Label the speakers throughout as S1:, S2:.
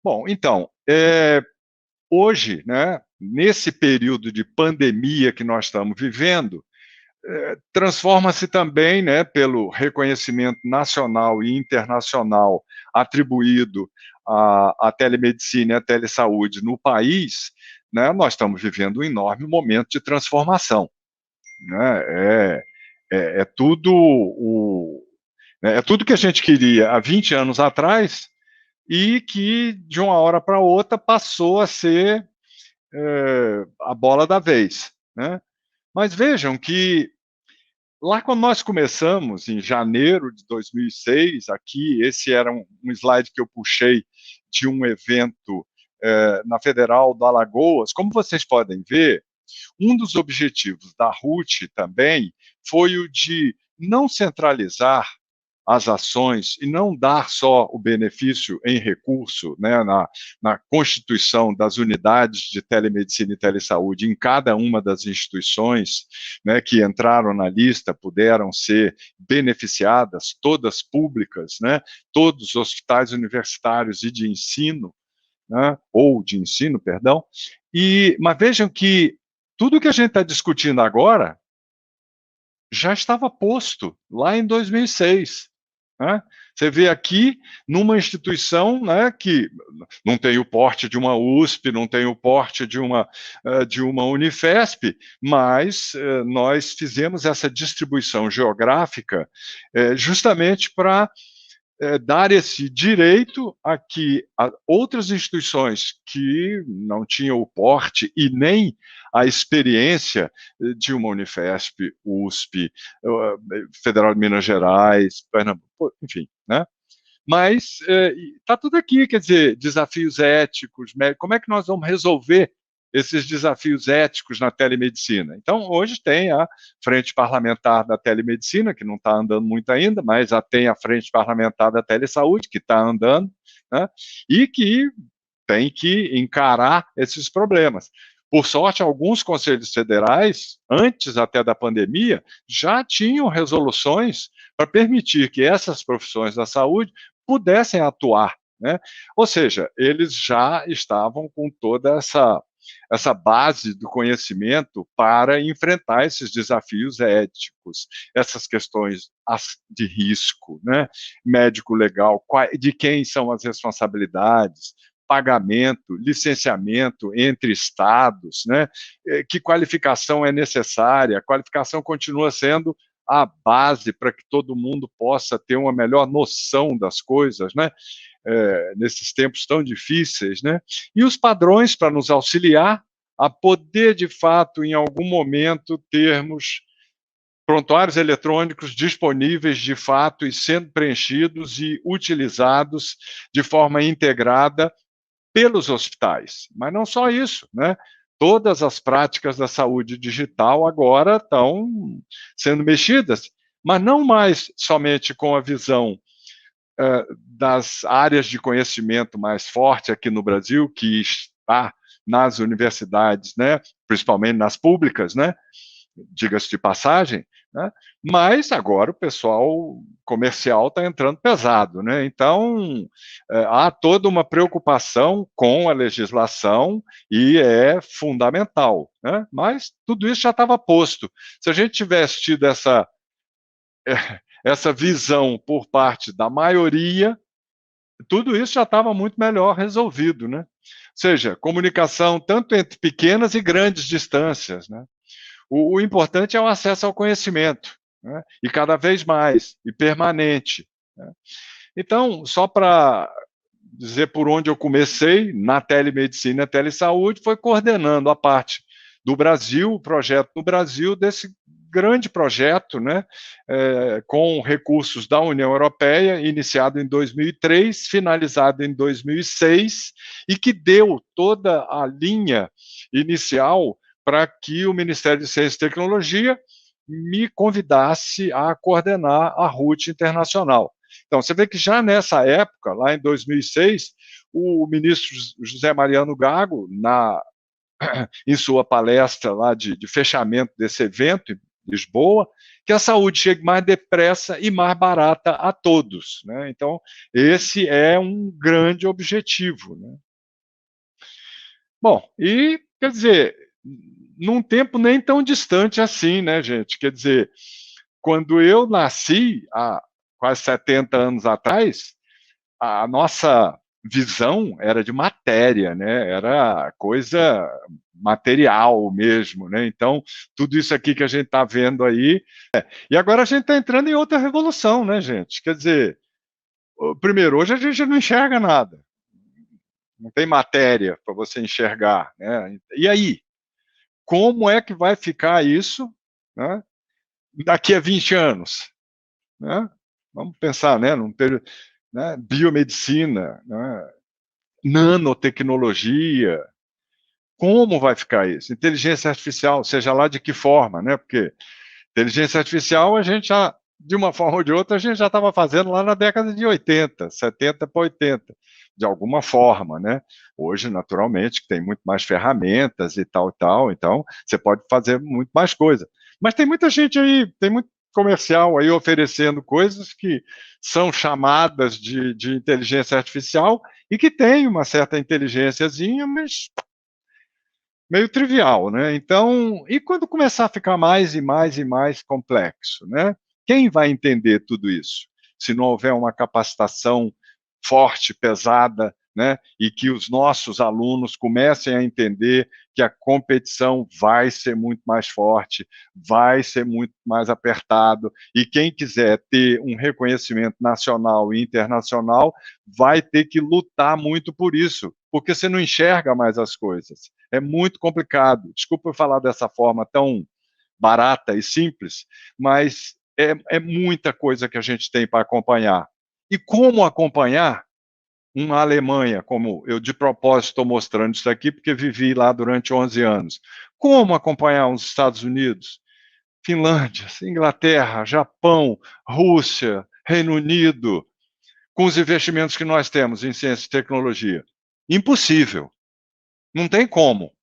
S1: Bom, então, hoje, né, nesse período de pandemia que nós estamos vivendo, transforma-se também, né, pelo reconhecimento nacional e internacional atribuído à telemedicina e à telesaúde no país, né, nós estamos vivendo um enorme momento de transformação, né, é tudo é tudo que a gente queria há 20 anos atrás e que, de uma hora para outra, passou a ser a bola da vez, né? Mas vejam que lá quando nós começamos, em janeiro de 2006, aqui, esse era um slide que eu puxei de um evento na Federal do Alagoas. Como vocês podem ver, um dos objetivos da RUT também foi o de não centralizar as ações e não dar só o benefício em recurso, né, na constituição das unidades de telemedicina e telesaúde em cada uma das instituições, né, que entraram na lista puderam ser beneficiadas, todas públicas, né, todos os hospitais universitários e de ensino, né, ou de ensino, perdão, mas vejam que tudo que a gente está discutindo agora já estava posto lá em 2006. Né? Você vê aqui numa instituição, né, que não tem o porte de uma USP, não tem o porte de uma Unifesp, mas nós fizemos essa distribuição geográfica justamente para dar esse direito a que outras instituições que não tinham o porte e nem a experiência de uma Unifesp, USP, Federal de Minas Gerais, Pernambuco, enfim, né? Mas está tudo aqui, quer dizer, desafios éticos, como é que nós vamos resolver esses desafios éticos na telemedicina? Então, hoje tem a frente parlamentar da telemedicina, que não está andando muito ainda, mas já tem a frente parlamentar da telesaúde, que está andando, né? E que tem que encarar esses problemas. Por sorte, alguns conselhos federais, antes até da pandemia, já tinham resoluções para permitir que essas profissões da saúde pudessem atuar, né? Ou seja, eles já estavam com toda essa base do conhecimento para enfrentar esses desafios éticos, essas questões de risco, né? Médico legal, de quem são as responsabilidades, pagamento, licenciamento entre estados, né? Que qualificação é necessária? A qualificação continua sendo a base para que todo mundo possa ter uma melhor noção das coisas, né? Nesses tempos tão difíceis, né? E os padrões para nos auxiliar a poder, de fato, em algum momento, termos prontuários eletrônicos disponíveis de fato e sendo preenchidos e utilizados de forma integrada pelos hospitais. Mas não só isso, né? Todas as práticas da saúde digital agora estão sendo mexidas, mas não mais somente com a visão das áreas de conhecimento mais forte aqui no Brasil, que está nas universidades, né? Principalmente nas públicas, né? Diga-se de passagem, né? Mas agora o pessoal comercial está entrando pesado, né? Então há toda uma preocupação com a legislação e é fundamental, né? Mas tudo isso já estava posto. Se a gente tivesse tido essa visão por parte da maioria, tudo isso já estava muito melhor resolvido, né? Ou seja, comunicação tanto entre pequenas e grandes distâncias, né? O importante é o acesso ao conhecimento, né? E cada vez mais, e permanente, né? Então, só para dizer por onde eu comecei, na telemedicina e telesaúde, foi coordenando a parte do Brasil, o projeto no Brasil, desse grande projeto, né, com recursos da União Europeia, iniciado em 2003, finalizado em 2006, e que deu toda a linha inicial para que o Ministério de Ciência e Tecnologia me convidasse a coordenar a RUT Internacional. Então, você vê que já nessa época, lá em 2006, o ministro José Mariano Gago, em sua palestra lá de fechamento desse evento Lisboa, que a saúde chegue mais depressa e mais barata a todos, né? Então, esse é um grande objetivo, né? Bom, e, quer dizer, num tempo nem tão distante assim, né, gente? Quer dizer, quando eu nasci, há quase 70 anos atrás, a nossa visão era de matéria, né? Era coisa material mesmo, né? Então, tudo isso aqui que a gente está vendo aí. E agora a gente está entrando em outra revolução, né, gente? Quer dizer, primeiro, hoje a gente não enxerga nada, não tem matéria para você enxergar, né? E aí, como é que vai ficar isso, né, daqui a 20 anos? Né? Vamos pensar, né, num período, né, biomedicina, né, nanotecnologia, como vai ficar isso? Inteligência artificial, seja lá de que forma, né? Porque inteligência artificial a gente já, de uma forma ou de outra, a gente já estava fazendo lá na década de 80, 70 para 80, de alguma forma, né? Hoje, naturalmente, tem muito mais ferramentas e tal, então você pode fazer muito mais coisa. Mas tem muita gente aí, tem muito comercial aí oferecendo coisas que são chamadas de inteligência artificial e que tem uma certa inteligênciazinha, mas meio trivial, né? Então, e quando começar a ficar mais e mais e mais complexo, né? Quem vai entender tudo isso? Se não houver uma capacitação forte, pesada, né? E que os nossos alunos comecem a entender que a competição vai ser muito mais forte, vai ser muito mais apertado, e quem quiser ter um reconhecimento nacional e internacional vai ter que lutar muito por isso, porque você não enxerga mais as coisas. É muito complicado. Desculpa eu falar dessa forma tão barata e simples, mas é muita coisa que a gente tem para acompanhar. E como acompanhar uma Alemanha, como eu de propósito estou mostrando isso aqui, porque vivi lá durante 11 anos. Como acompanhar os Estados Unidos, Finlândia, Inglaterra, Japão, Rússia, Reino Unido, com os investimentos que nós temos em ciência e tecnologia? Impossível. Não tem como.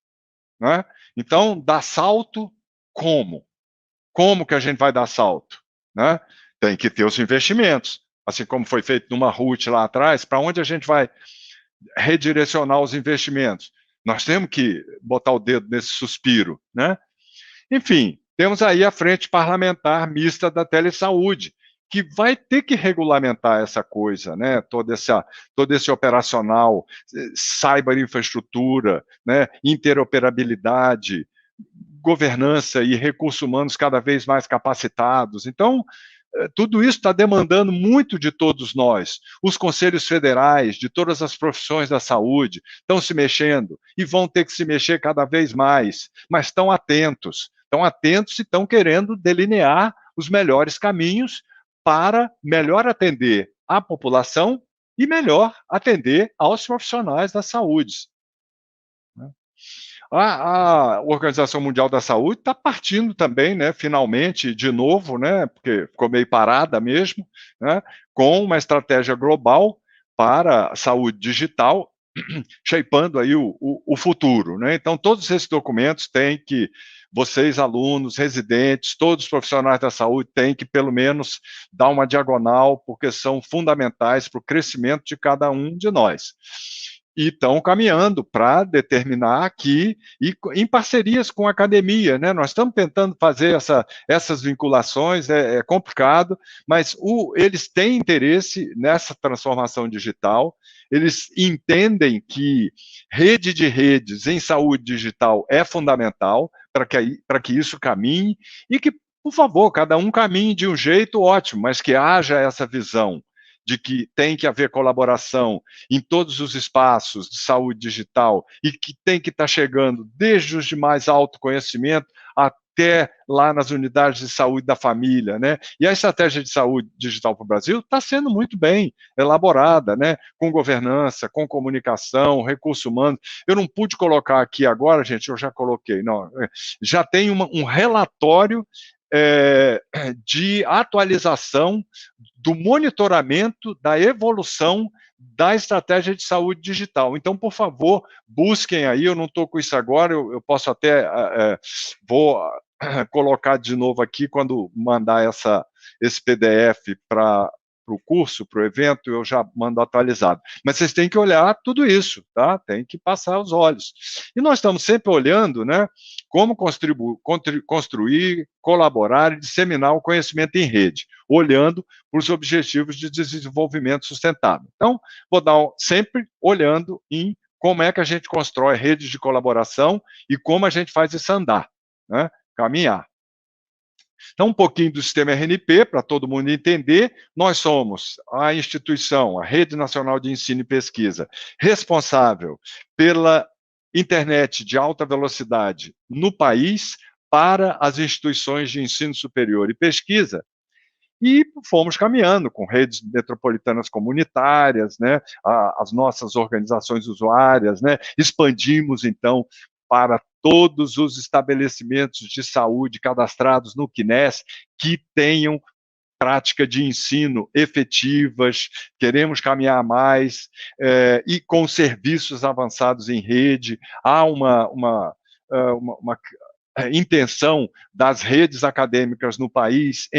S1: Né? Então, dar salto, como? Como que a gente vai dar salto? Né? Tem que ter os investimentos, assim como foi feito numa RUT lá atrás, para onde a gente vai redirecionar os investimentos? Nós temos que botar o dedo nesse suspiro. Né? Enfim, temos aí a frente parlamentar mista da telesaúde, que vai ter que regulamentar essa coisa, né? Todo esse operacional, cyberinfraestrutura, né? Interoperabilidade, governança e recursos humanos cada vez mais capacitados. Então, tudo isso está demandando muito de todos nós. Os conselhos federais, de todas as profissões da saúde, estão se mexendo e vão ter que se mexer cada vez mais, mas estão atentos e estão querendo delinear os melhores caminhos para melhor atender a população e melhor atender aos profissionais da saúde. Né? A Organização Mundial da Saúde está partindo também, né, finalmente, de novo, né, porque ficou meio parada mesmo, né, com uma estratégia global para a saúde digital, shapeando aí o futuro. Né? Então, todos esses documentos têm que, vocês, alunos, residentes, todos os profissionais da saúde têm que, pelo menos, dar uma diagonal, porque são fundamentais para o crescimento de cada um de nós. E estão caminhando para determinar aqui, e em parcerias com a academia, né? Nós estamos tentando fazer essas vinculações, é complicado, mas eles têm interesse nessa transformação digital, eles entendem que rede de redes em saúde digital é fundamental para que isso caminhe, e que, por favor, cada um caminhe de um jeito ótimo, mas que haja essa visão de que tem que haver colaboração em todos os espaços de saúde digital e que tem que estar chegando desde os de mais alto conhecimento até lá nas unidades de saúde da família, né? E a estratégia de saúde digital para o Brasil está sendo muito bem elaborada, né? Com governança, com comunicação, recursos humanos. Eu não pude colocar aqui agora, gente, eu já coloquei, não, já tem um relatório de atualização do monitoramento da evolução da estratégia de saúde digital. Então, por favor, busquem aí, eu não estou com isso agora, eu posso até, vou colocar de novo aqui, quando mandar esse PDF para o curso, para o evento, eu já mando atualizado. Mas vocês têm que olhar tudo isso, tá? Tem que passar os olhos. E nós estamos sempre olhando, né, como construir, colaborar e disseminar o conhecimento em rede, olhando para os objetivos de desenvolvimento sustentável. Então, vou dar sempre olhando em como é que a gente constrói redes de colaboração e como a gente faz isso andar, né? Caminhar. Então, um pouquinho do sistema RNP, para todo mundo entender, nós somos a instituição, a Rede Nacional de Ensino e Pesquisa, responsável pela internet de alta velocidade no país para as instituições de ensino superior e pesquisa, e fomos caminhando com redes metropolitanas comunitárias, né, as nossas organizações usuárias, né, expandimos, então, para todos os estabelecimentos de saúde cadastrados no CNES que tenham prática de ensino efetivas, queremos caminhar mais, e com serviços avançados em rede, há uma intenção das redes acadêmicas no país,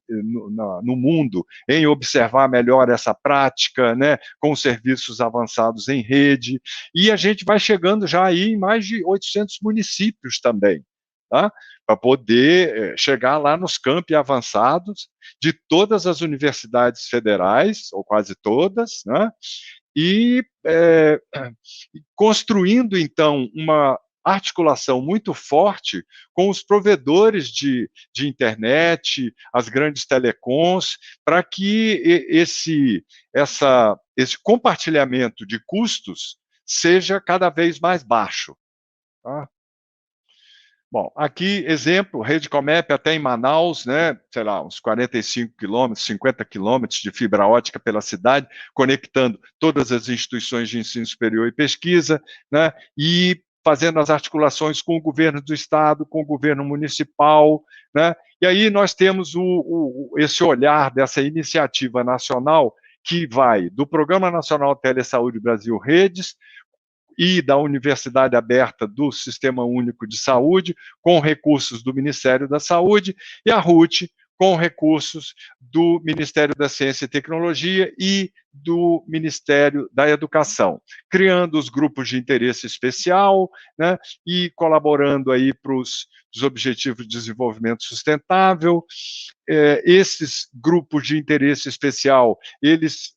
S1: no mundo, em observar melhor essa prática, né, com serviços avançados em rede, e a gente vai chegando já aí em mais de 800 municípios também, tá? Para poder chegar lá nos campi avançados de todas as universidades federais, ou quase todas, né? E construindo, então, uma articulação muito forte com os provedores de internet, as grandes telecoms, para que esse compartilhamento de custos seja cada vez mais baixo. Tá? Bom, aqui, exemplo, Rede Comep até em Manaus, né, sei lá, uns 45 quilômetros, 50 quilômetros de fibra ótica pela cidade, conectando todas as instituições de ensino superior e pesquisa, né, e fazendo as articulações com o governo do estado, com o governo municipal, né, e aí nós temos esse olhar dessa iniciativa nacional que vai do Programa Nacional Telesaúde Brasil Redes, e da Universidade Aberta do Sistema Único de Saúde, com recursos do Ministério da Saúde, e a RUT, com recursos do Ministério da Ciência e Tecnologia e do Ministério da Educação, criando os grupos de interesse especial, né, e colaborando aí para os Objetivos de Desenvolvimento Sustentável. Esses grupos de interesse especial, eles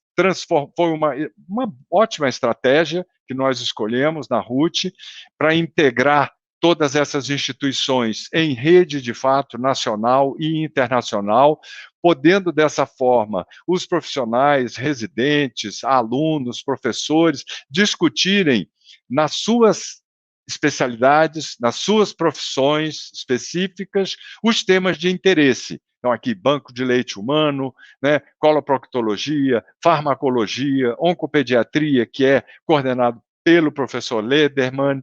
S1: foi uma ótima estratégia que nós escolhemos na RUT para integrar todas essas instituições em rede, de fato, nacional e internacional, podendo, dessa forma, os profissionais, residentes, alunos, professores, discutirem nas suas especialidades, nas suas profissões específicas, os temas de interesse. Então, aqui, banco de leite humano, né, coloproctologia, farmacologia, oncopediatria, que é coordenado pelo professor Lederman,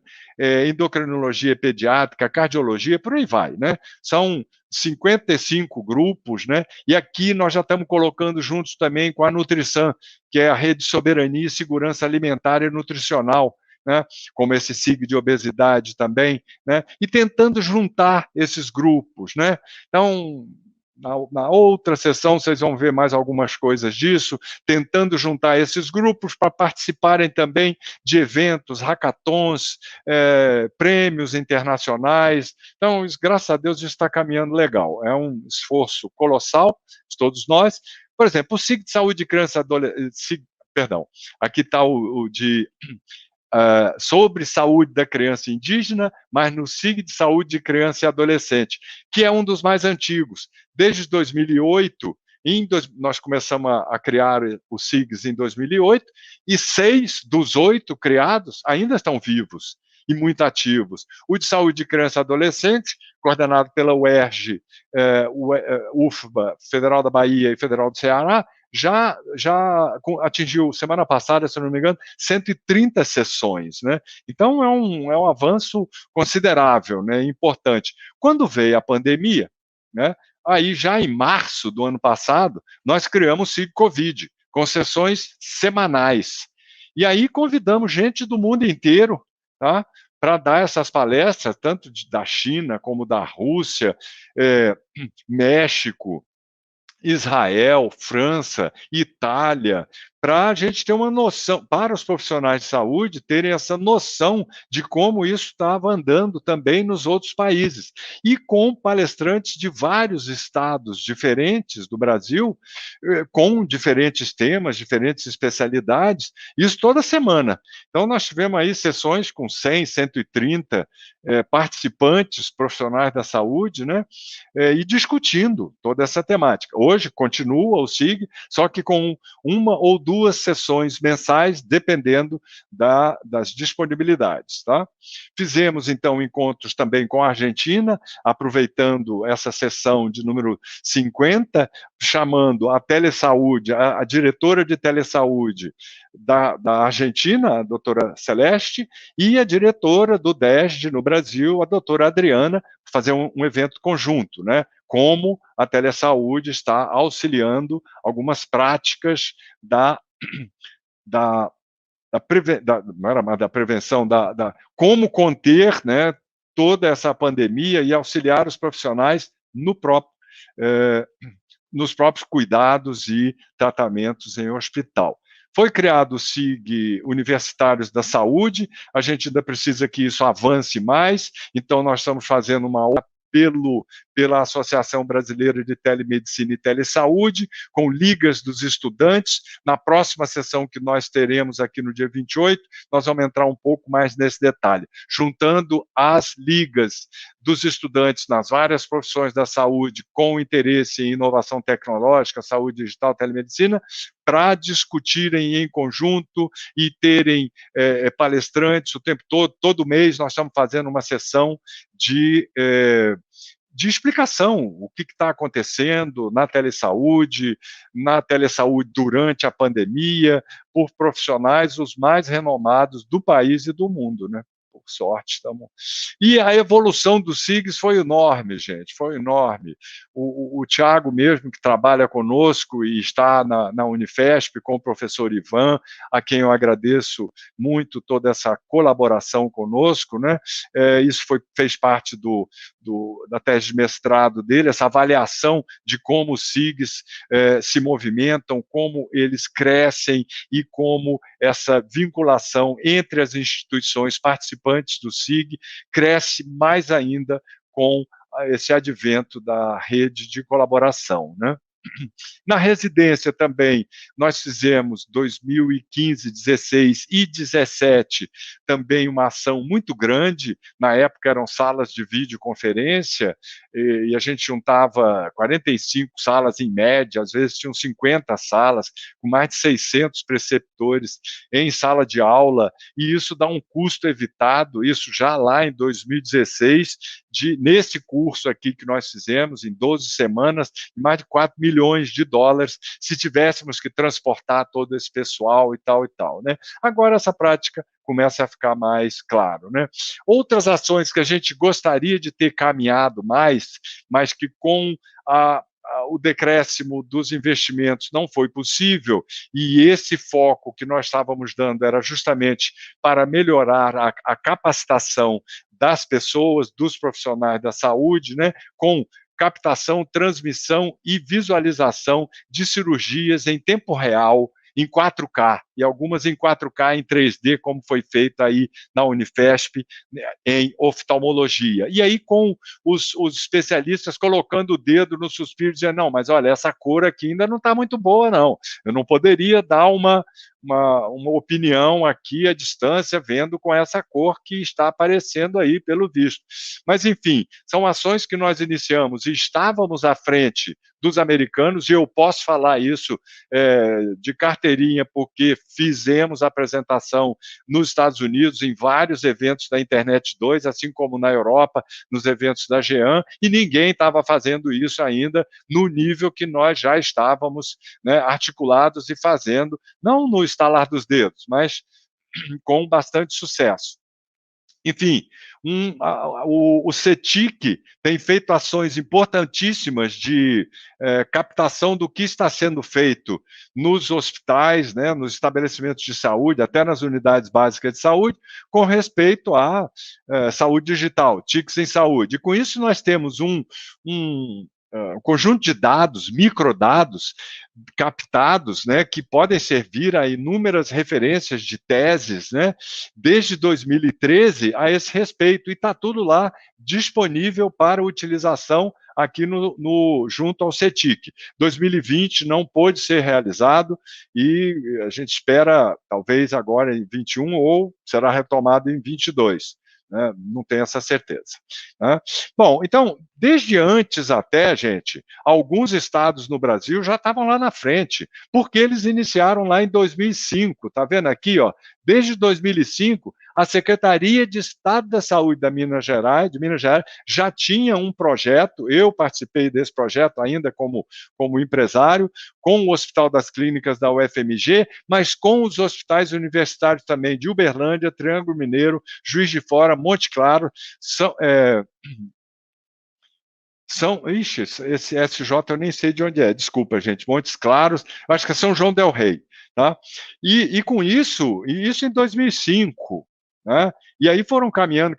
S1: endocrinologia pediátrica, cardiologia, por aí vai, né? São 55 grupos, né? E aqui nós já estamos colocando juntos também com a Nutrição, que é a Rede de Soberania e Segurança Alimentar e Nutricional, né, como esse SIG de obesidade também, né, e tentando juntar esses grupos, né. Então, na outra sessão vocês vão ver mais algumas coisas disso, tentando juntar esses grupos para participarem também de eventos, hackathons, prêmios internacionais. Então, graças a Deus, isso está caminhando legal. É um esforço colossal de todos nós. Por exemplo, o SIG de Saúde de Criança e Adolescente, perdão, aqui está o de sobre saúde da criança indígena, mas no SIG de saúde de criança e adolescente, que é um dos mais antigos. Desde 2008, nós começamos a criar os SIGs em 2008, e 6 dos 8 criados ainda estão vivos e muito ativos. O de saúde de criança e adolescente, coordenado pela UERJ, UFBA, Federal da Bahia e Federal do Ceará, já atingiu, semana passada, se não me engano, 130 sessões, né? Então, é um avanço considerável, né, importante. Quando veio a pandemia, né, aí já em março do ano passado, nós criamos o SIG Covid, com sessões semanais. E aí convidamos gente do mundo inteiro, tá, para dar essas palestras, tanto da China como da Rússia, eh, México, Israel, França, Itália, para a gente ter uma noção, para os profissionais de saúde terem essa noção de como isso estava andando também nos outros países. E com palestrantes de vários estados diferentes do Brasil, com diferentes temas, diferentes especialidades, isso toda semana. Então, nós tivemos aí sessões com 100, 130 participantes profissionais da saúde, né? E discutindo toda essa temática. Hoje continua o SIG, só que com uma ou duas sessões mensais, dependendo das disponibilidades. Tá? Fizemos, então, encontros também com a Argentina, aproveitando essa sessão de número 50, chamando a telesaúde, a diretora de telesaúde da Argentina, a doutora Celeste, e a diretora do DESD no Brasil, a doutora Adriana, fazer um evento conjunto, né? Como a telesaúde está auxiliando algumas práticas da, não era mais da prevenção, como conter, né, toda essa pandemia e auxiliar os profissionais eh, nos próprios cuidados e tratamentos em hospital. Foi criado o SIG Universitários da Saúde, a gente ainda precisa que isso avance mais, então nós estamos fazendo uma pela Associação Brasileira de Telemedicina e Telesaúde, com ligas dos estudantes. Na próxima sessão que nós teremos aqui no dia 28, nós vamos entrar um pouco mais nesse detalhe, juntando as ligas dos estudantes nas várias profissões da saúde com interesse em inovação tecnológica, saúde digital, telemedicina, para discutirem em conjunto e terem palestrantes o tempo todo mês nós estamos fazendo uma sessão de explicação, o que está acontecendo na telesaúde durante a pandemia, por profissionais os mais renomados do país e do mundo, né? Por sorte, estamos. E a evolução dos SIGs foi enorme, gente, foi enorme. O Tiago mesmo, que trabalha conosco e está na Unifesp com o professor Ivan, a quem eu agradeço muito toda essa colaboração conosco, né? Isso fez parte da tese de mestrado dele, essa avaliação de como os SIGs se movimentam, como eles crescem e como essa vinculação entre as instituições participantes do SIG cresce mais ainda com esse advento da rede de colaboração, né? Na residência também, nós fizemos 2015, 16 e 17 também uma ação muito grande. Na época eram salas de videoconferência e a gente juntava 45 salas em média, às vezes tinham 50 salas, com mais de 600 preceptores em sala de aula, e isso dá um custo evitado, isso já lá em 2016, nesse curso aqui que nós fizemos, em 12 semanas, mais de 4 milhões de dólares, se tivéssemos que transportar todo esse pessoal e tal, né? Agora essa prática começa a ficar mais claro, né? Outras ações que a gente gostaria de ter caminhado mais, mas que com o decréscimo dos investimentos não foi possível, e esse foco que nós estávamos dando era justamente para melhorar a capacitação das pessoas, dos profissionais da saúde, né, com captação, transmissão e visualização de cirurgias em tempo real, em 4K, e algumas em 4K em 3D, como foi feito aí na Unifesp, né, em oftalmologia. E aí com os especialistas colocando o dedo no suspiro, dizendo, não, mas olha, essa cor aqui ainda não está muito boa, não. Eu não poderia dar uma opinião aqui à distância, vendo com essa cor que está aparecendo aí, pelo visto. Mas, enfim, são ações que nós iniciamos e estávamos à frente dos americanos, e eu posso falar isso de carteirinha, porque fizemos a apresentação nos Estados Unidos, em vários eventos da Internet 2, assim como na Europa, nos eventos da GEAN, e ninguém estava fazendo isso ainda no nível que nós já estávamos, né, articulados e fazendo, não no estalar dos dedos, mas com bastante sucesso. Enfim, o CETIC tem feito ações importantíssimas de captação do que está sendo feito nos hospitais, né, nos estabelecimentos de saúde, até nas unidades básicas de saúde, com respeito à saúde digital, TICs em saúde. E com isso nós temos um conjunto de dados, microdados, captados, né, que podem servir a inúmeras referências de teses, né, desde 2013 a esse respeito, e está tudo lá disponível para utilização aqui junto ao CETIC. 2020 não pôde ser realizado e a gente espera, talvez agora em 21 ou será retomado em 22. Né? Não tenho essa certeza. Né? Bom, então, desde antes até, gente, alguns estados no Brasil já estavam lá na frente, porque eles iniciaram lá em 2005, tá vendo aqui, ó, desde 2005, a Secretaria de Estado da Saúde de Minas Gerais, já tinha um projeto, eu participei desse projeto ainda como empresário, com o Hospital das Clínicas da UFMG, mas com os hospitais universitários também de Uberlândia, Triângulo Mineiro, Juiz de Fora, Monte Claro, ixi, esse SJ eu nem sei de onde é, desculpa, gente, Montes Claros, acho que é São João del Rei, tá? E com isso em 2005, né? E aí foram caminhando,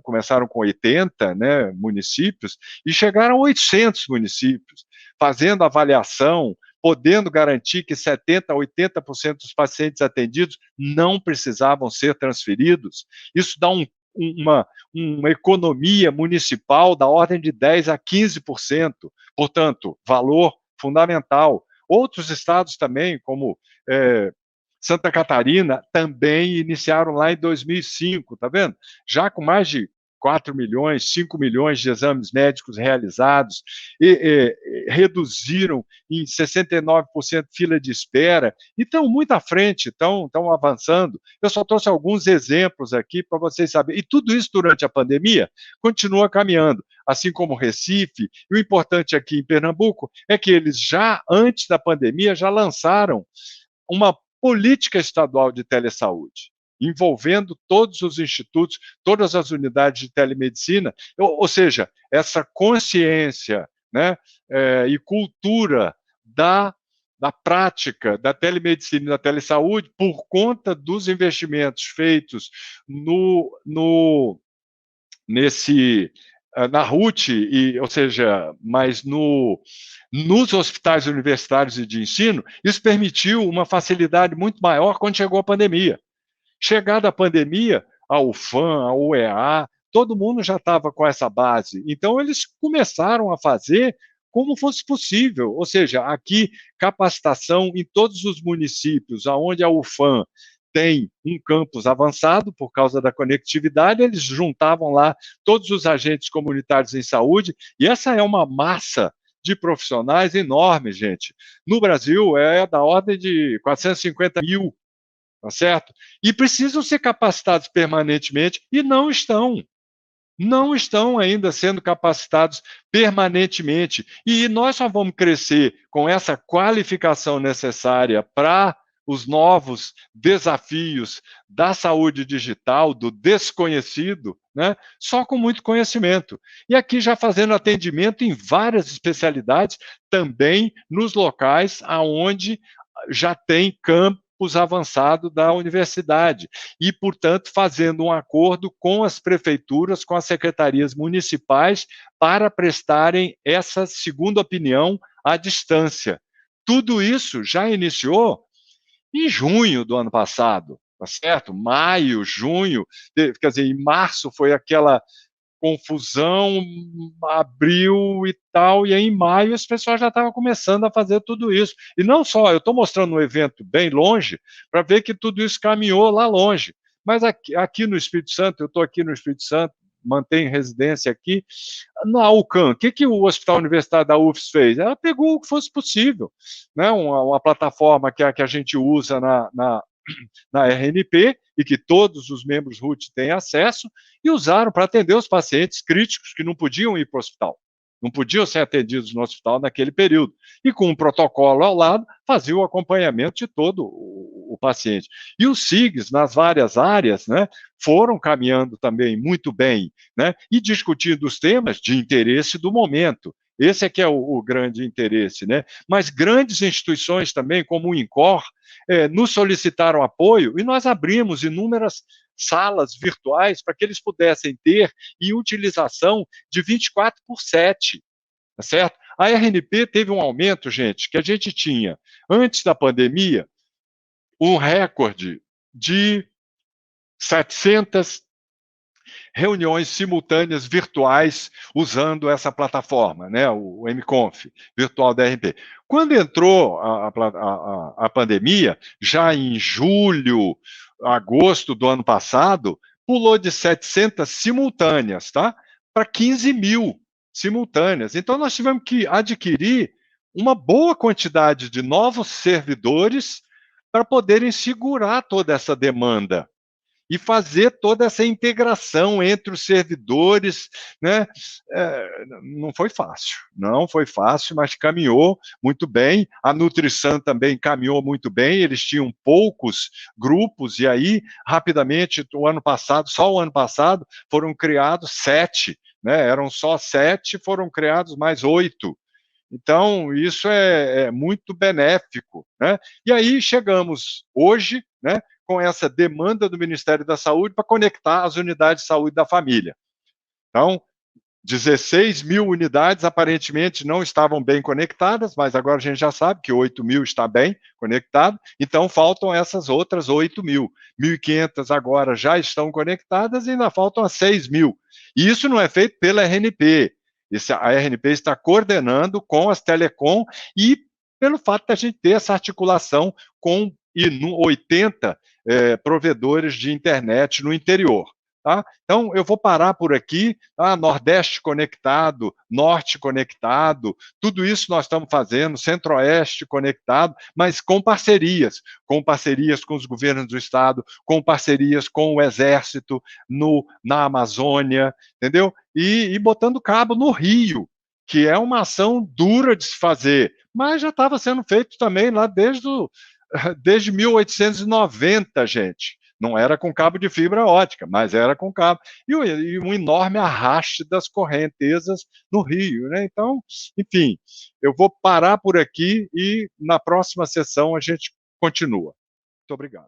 S1: começaram com 80, né, municípios, e chegaram a 800 municípios, fazendo avaliação, podendo garantir que 70% a 80% dos pacientes atendidos não precisavam ser transferidos. Isso dá uma economia municipal da ordem de 10% a 15%, portanto, valor fundamental. Outros estados também, como Santa Catarina, também iniciaram lá em 2005, tá vendo? Já com mais de 4 milhões, 5 milhões de exames médicos realizados, reduziram em 69% fila de espera, e estão muito à frente, estão avançando. Eu só trouxe alguns exemplos aqui para vocês saberem. E tudo isso durante a pandemia continua caminhando, assim como Recife. E o importante aqui em Pernambuco é que eles já, antes da pandemia, já lançaram uma política estadual de telesaúde, envolvendo todos os institutos, todas as unidades de telemedicina, ou seja, essa consciência, né, e cultura da prática da telemedicina e da telesaúde por conta dos investimentos feitos na RUT, ou seja, mas nos hospitais universitários e de ensino, isso permitiu uma facilidade muito maior quando chegou a pandemia. Chegada a pandemia, a UFAM, a UEA, todo mundo já estava com essa base. Então, eles começaram a fazer como fosse possível, ou seja, aqui, capacitação em todos os municípios, onde a UFAM tem um campus avançado por causa da conectividade, eles juntavam lá todos os agentes comunitários em saúde, e essa é uma massa de profissionais enorme, gente. No Brasil, é da ordem de 450 mil, tá certo? E precisam ser capacitados permanentemente, e não estão ainda sendo capacitados permanentemente. E nós só vamos crescer com essa qualificação necessária para os novos desafios da saúde digital, do desconhecido, né? Só com muito conhecimento. E aqui já fazendo atendimento em várias especialidades, também nos locais aonde já tem campus avançado da universidade, e, portanto, fazendo um acordo com as prefeituras, com as secretarias municipais, para prestarem essa segunda opinião à distância. Tudo isso já iniciou em junho do ano passado, tá certo? Maio, junho, quer dizer, em março foi aquela confusão, abril e tal, e aí em maio as pessoas já estavam começando a fazer tudo isso. E não só, eu estou mostrando um evento bem longe, para ver que tudo isso caminhou lá longe. Mas aqui no Espírito Santo, eu estou aqui no Espírito Santo, mantenho residência aqui, na UCAM, o que o Hospital Universitário da UFS fez? Ela pegou o que fosse possível, né? Uma plataforma que a gente usa na RNP, e que todos os membros RUT têm acesso, e usaram para atender os pacientes críticos que não podiam ir para o hospital, não podiam ser atendidos no hospital naquele período. E com um protocolo ao lado, fazia o acompanhamento de todo o paciente. E os SIGs, nas várias áreas, né, foram caminhando também muito bem, né? E discutindo os temas de interesse do momento. Esse é que é o grande interesse, né? Mas grandes instituições também, como o INCOR, nos solicitaram apoio e nós abrimos inúmeras salas virtuais para que eles pudessem ter em utilização de 24/7, tá certo? A RNP teve um aumento, gente, que a gente tinha, antes da pandemia, um recorde de 700 reuniões simultâneas virtuais usando essa plataforma, né, o MConf, virtual da RNP. Quando entrou a pandemia, já em julho, agosto do ano passado, pulou de 700 simultâneas, tá? Para 15.000 simultâneas. Então, nós tivemos que adquirir uma boa quantidade de novos servidores para poderem segurar toda essa demanda e fazer toda essa integração entre os servidores, né? Não foi fácil, não foi fácil, mas caminhou muito bem. A nutrição também caminhou muito bem. Eles tinham poucos grupos e aí rapidamente, só o ano passado, foram criados 7, né? Eram só 7, foram criados mais 8. Então, isso é muito benéfico, né? E aí chegamos hoje, né, com essa demanda do Ministério da Saúde para conectar as unidades de saúde da família. Então, 16.000 unidades aparentemente não estavam bem conectadas, mas agora a gente já sabe que 8.000 está bem conectado, então faltam essas outras 8.000. 1.500 agora já estão conectadas e ainda faltam as 6.000. E isso não é feito pela RNP. A RNP está coordenando com as telecom e pelo fato de a gente ter essa articulação com 80 provedores de internet no interior. Tá? Então, eu vou parar por aqui, tá? Nordeste conectado, Norte conectado, tudo isso nós estamos fazendo, Centro-Oeste conectado, mas com parcerias com os governos do Estado, com parcerias com o Exército na Amazônia, entendeu? E botando cabo no Rio, que é uma ação dura de se fazer, mas já estava sendo feito também lá desde 1890, gente. Não era com cabo de fibra ótica, mas era com cabo. E um enorme arraste das correntezas no Rio, né? Então, enfim, eu vou parar por aqui e na próxima sessão a gente continua. Muito obrigado.